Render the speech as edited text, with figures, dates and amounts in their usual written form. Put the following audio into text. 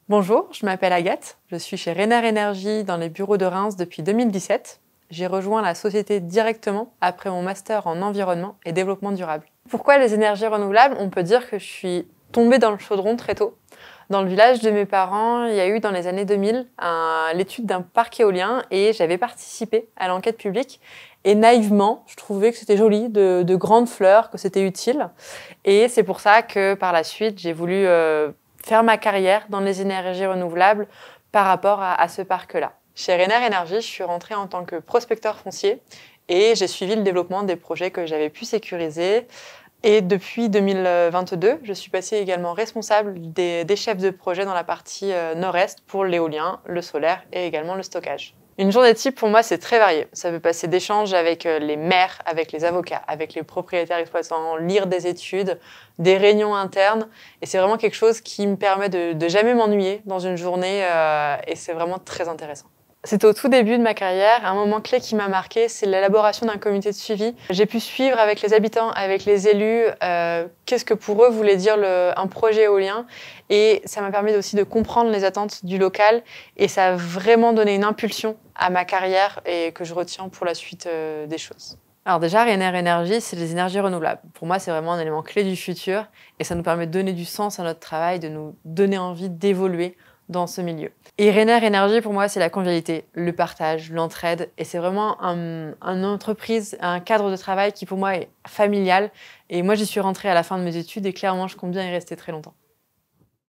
Bonjour, je m'appelle Agathe, je suis chez Rainer Énergie dans les bureaux de Reims depuis 2017. J'ai rejoint la société directement après mon master en environnement et développement durable. Pourquoi les énergies renouvelables? On peut dire que je suis tombée dans le chaudron très tôt. Dans le village de mes parents, il y a eu dans les années 2000 l'étude d'un parc éolien et j'avais participé à l'enquête publique. Et naïvement, je trouvais que c'était joli, de grandes fleurs, que c'était utile. Et c'est pour ça que par la suite, j'ai voulu faire ma carrière dans les énergies renouvelables par rapport à ce parc-là. Chez Rainer Énergie, je suis rentrée en tant que prospecteur foncier et j'ai suivi le développement des projets que j'avais pu sécuriser. Et depuis 2022, je suis passée également responsable des chefs de projet dans la partie nord-est pour l'éolien, le solaire et également le stockage. Une journée type, pour moi, c'est très varié. Ça peut passer d'échanges avec les maires, avec les avocats, avec les propriétaires exploitants, lire des études, des réunions internes. Et c'est vraiment quelque chose qui me permet de jamais m'ennuyer dans une journée et c'est vraiment très intéressant. C'était au tout début de ma carrière. Un moment clé qui m'a marqué, c'est l'élaboration d'un comité de suivi. J'ai pu suivre avec les habitants, avec les élus, qu'est-ce que pour eux voulait dire un projet éolien. Et ça m'a permis aussi de comprendre les attentes du local. Et ça a vraiment donné une impulsion à ma carrière et que je retiens pour la suite des choses. Alors déjà, Rainer Énergie, c'est les énergies renouvelables. Pour moi, c'est vraiment un élément clé du futur. Et ça nous permet de donner du sens à notre travail, de nous donner envie d'évoluer dans ce milieu. Et Rainer Énergie, pour moi, c'est la convivialité, le partage, l'entraide. Et c'est vraiment une entreprise, un cadre de travail qui, pour moi, est familial. Et moi, j'y suis rentrée à la fin de mes études et clairement, je compte bien y rester très longtemps.